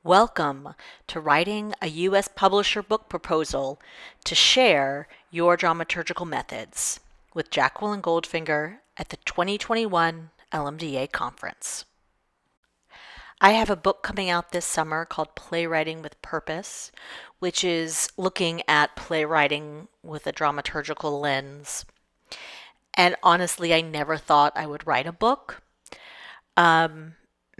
Welcome to Writing a U.S. Publisher Book Proposal to Share Your Dramaturgical Methods with Jacqueline Goldfinger at the 2021 LMDA Conference. I have a book coming out this summer called Playwriting with Purpose, which is looking at playwriting with a dramaturgical lens. And honestly, I never thought I would write a book.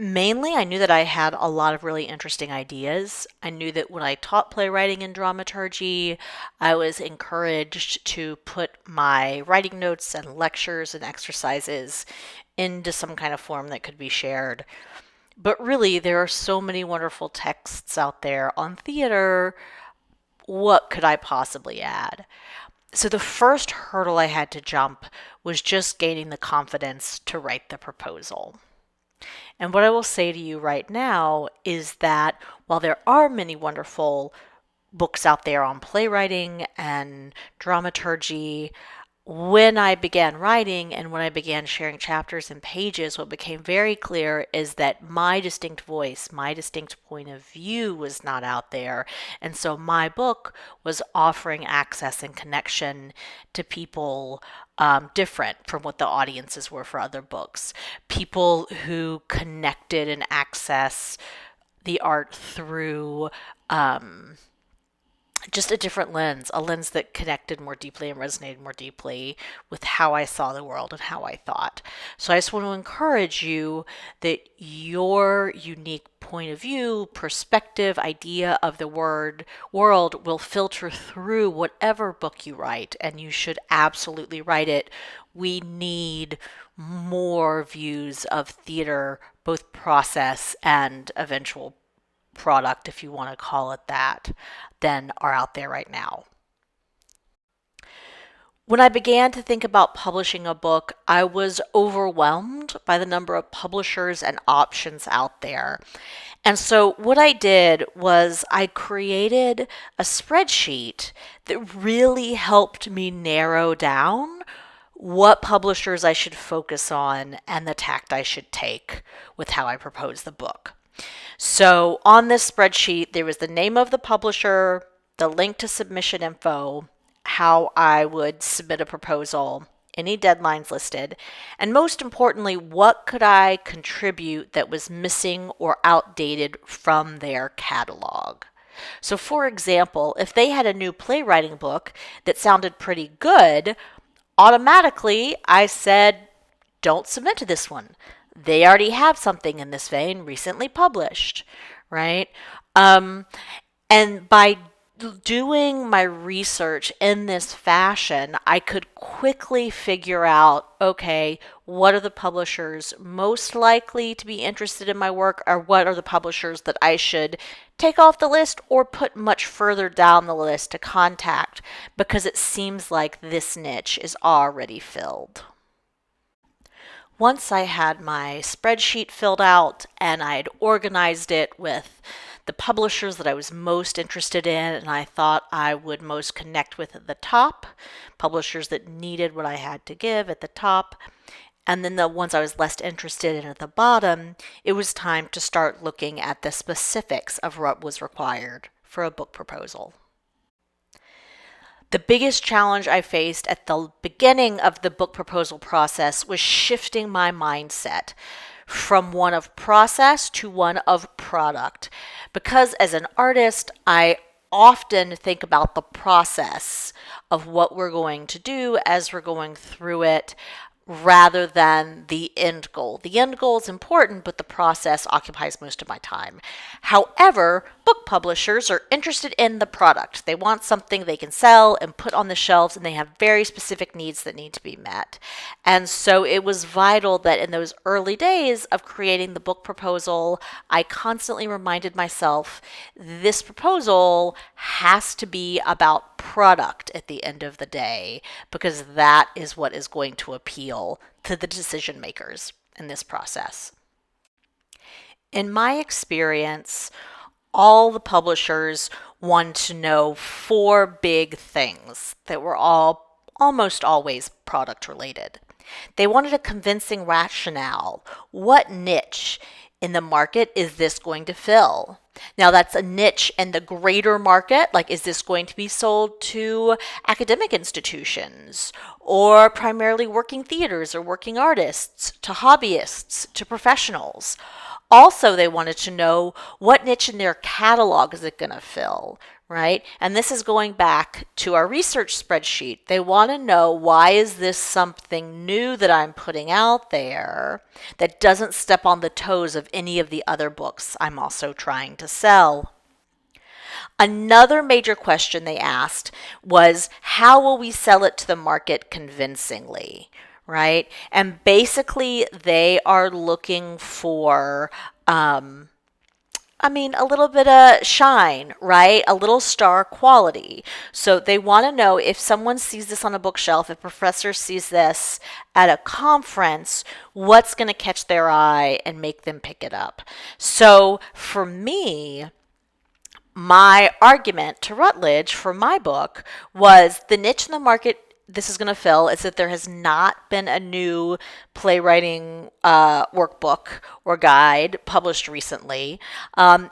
Mainly, I knew that I had a lot of really interesting ideas. I knew that when I taught playwriting and dramaturgy, I was encouraged to put my writing notes and lectures and exercises into some kind of form that could be shared. But really, there are so many wonderful texts out there on theater. What could I possibly add? So the first hurdle I had to jump was just gaining the confidence to write the proposal. And what I will say to you right now is that while there are many wonderful books out there on playwriting and dramaturgy, when I began writing and when I began sharing chapters and pages, what became very clear is that my distinct voice, my distinct point of view was not out there. And so my book was offering access and connection to people different from what the audiences were for other books. People who connected and access the art through just a different lens, a lens that connected more deeply and resonated more deeply with how I saw the world and how I thought. So I just want to encourage you that your unique point of view, perspective, idea of the world will filter through whatever book you write, and you should absolutely write it. We need more views of theater, both process and eventual product, if you want to call it that, than are out there right now. When I began to think about publishing a book, I was overwhelmed by the number of publishers and options out there. And so what I did was I created a spreadsheet that really helped me narrow down what publishers I should focus on and the tact I should take with how I propose the book. So on this spreadsheet, there was the name of the publisher, the link to submission info, how I would submit a proposal, any deadlines listed, and most importantly, what could I contribute that was missing or outdated from their catalog. So for example, if they had a new playwriting book that sounded pretty good, automatically I said, don't submit to this one. They already have something in this vein recently published, right? And by doing my research in this fashion, I could quickly figure out, okay, what are the publishers most likely to be interested in my work, or what are the publishers that I should take off the list or put much further down the list to contact, because it seems like this niche is already filled. Once I had my spreadsheet filled out and I'd organized it with the publishers that I was most interested in and I thought I would most connect with at the top, publishers that needed what I had to give at the top, and then the ones I was less interested in at the bottom, it was time to start looking at the specifics of what was required for a book proposal. The biggest challenge I faced at the beginning of the book proposal process was shifting my mindset from one of process to one of product. Because as an artist, I often think about the process of what we're going to do as we're going through it, rather than the end goal. The end goal is important, but the process occupies most of my time. However, book publishers are interested in the product. They want something they can sell and put on the shelves, and they have very specific needs that need to be met. And so it was vital that in those early days of creating the book proposal, I constantly reminded myself, this proposal has to be about product at the end of the day, because that is what is going to appeal to the decision makers in this process. In my experience, all the publishers want to know four big things that were all almost always product related. They wanted a convincing rationale. What niche in the market is this going to fill? Now, that's a niche in the greater market. Like, is this going to be sold to academic institutions or primarily working theaters or working artists, to hobbyists, to professionals? Also, they wanted to know what niche in their catalog is it going to fill, right? And this is going back to our research spreadsheet. They want to know, why is this something new that I'm putting out there that doesn't step on the toes of any of the other books I'm also trying to sell? Another major question they asked was, how will we sell it to the market convincingly? Right? And basically, they are looking for, a little bit of shine, right? A little star quality. So they want to know, if someone sees this on a bookshelf, if a professor sees this at a conference, what's going to catch their eye and make them pick it up? So for me, my argument to Routledge for my book was, the niche in the market this is going to fill is that there has not been a new playwriting workbook or guide published recently. And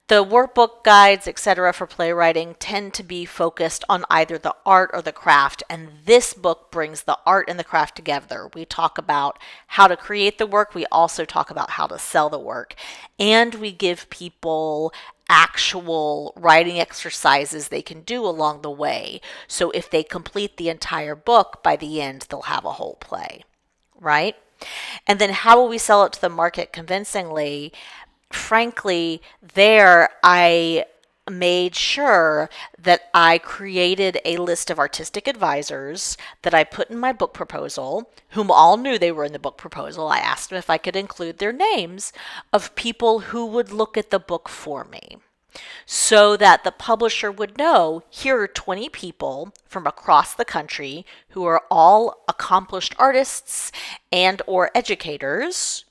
the workbook, guides, etc. for playwriting tend to be focused on either the art or the craft, and this book brings the art and the craft together. We talk about how to create the work, we also talk about how to sell the work, and we give people actual writing exercises they can do along the way. So if they complete the entire book, by the end, they'll have a whole play, right? And then how will we sell it to the market convincingly? Frankly, there I made sure that I created a list of artistic advisors that I put in my book proposal, whom all knew they were in the book proposal. I asked them if I could include their names of people who would look at the book for me, so that the publisher would know, here are 20 people from across the country who are all accomplished artists and or educators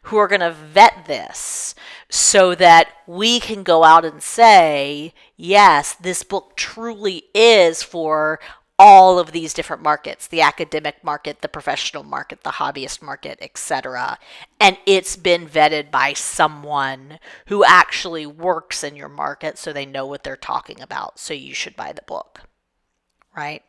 who are going to vet this, so that we can go out and say, yes, this book truly is for all of these different markets, the academic market, the professional market, the hobbyist market, etc. And it's been vetted by someone who actually works in your market, so they know what they're talking about, so you should buy the book, right?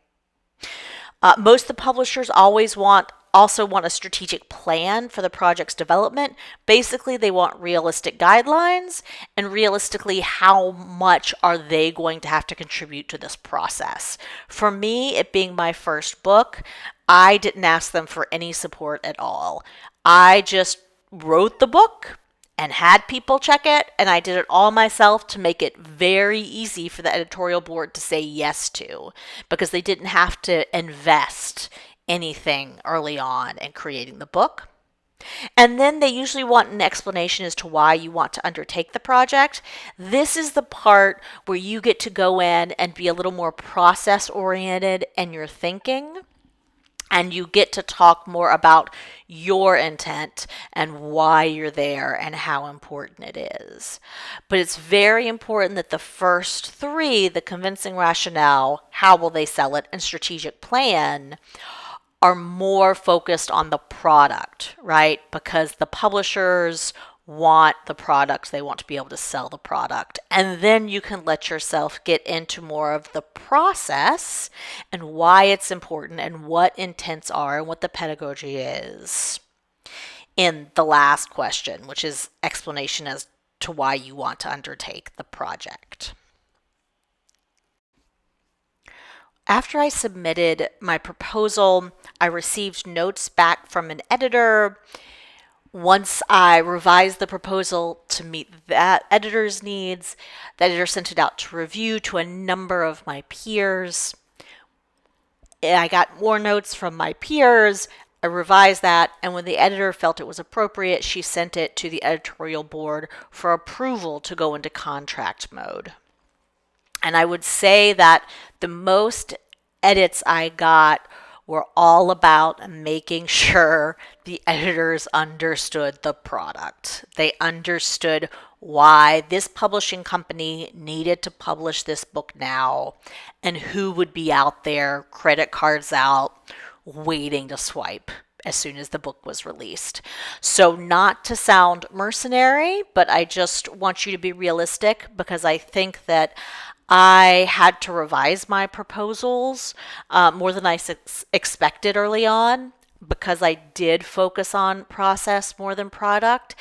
Most of the publishers also want a strategic plan for the project's development. Basically, they want realistic guidelines, and realistically, how much are they going to have to contribute to this process. For me, it being my first book, I didn't ask them for any support at all. I just wrote the book and had people check it, and I did it all myself to make it very easy for the editorial board to say yes to, because they didn't have to invest anything early on in creating the book. And then they usually want an explanation as to why you want to undertake the project. This is the part where you get to go in and be a little more process oriented in your thinking, and you get to talk more about your intent and why you're there and how important it is. But it's very important that the first three, the convincing rationale, how will they sell it, and strategic plan, are more focused on the product, right? Because the publishers want the product, they want to be able to sell the product. And then you can let yourself get into more of the process and why it's important and what intents are and what the pedagogy is in the last question, which is explanation as to why you want to undertake the project. After I submitted my proposal, I received notes back from an editor. Once I revised the proposal to meet that editor's needs, the editor sent it out to review to a number of my peers. I got more notes from my peers. I revised that, and when the editor felt it was appropriate, she sent it to the editorial board for approval to go into contract mode. And I would say that the most edits I got were all about making sure the editors understood the product. They understood why this publishing company needed to publish this book now, and who would be out there, credit cards out, waiting to swipe as soon as the book was released. So, not to sound mercenary, but I just want you to be realistic, because I think that I had to revise my proposals more than I expected early on, because I did focus on process more than product.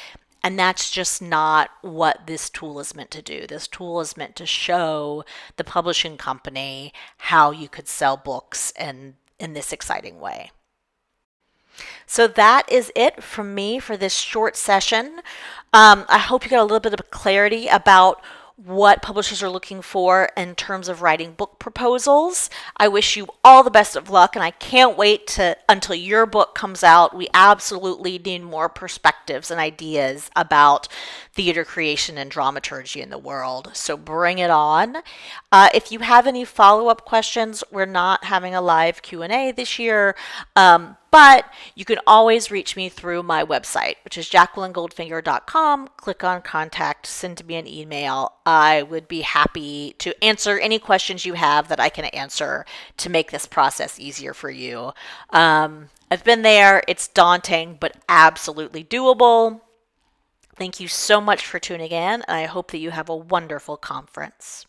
And that's just not what this tool is meant to do. This tool is meant to show the publishing company how you could sell books in this exciting way. So that is it from me for this short session. I hope you got a little bit of clarity about what publishers are looking for in terms of writing book proposals. I wish you all the best of luck, and I can't wait until your book comes out. We absolutely need more perspectives and ideas about theater creation and dramaturgy in the world. So bring it on. If you have any follow-up questions, we're not having a live Q&A this year, but you can always reach me through my website, which is jacquelinegoldfinger.com. Click on contact, send me an email. I would be happy to answer any questions you have that I can answer to make this process easier for you. I've been there. It's daunting, but absolutely doable. Thank you so much for tuning in, and I hope that you have a wonderful conference.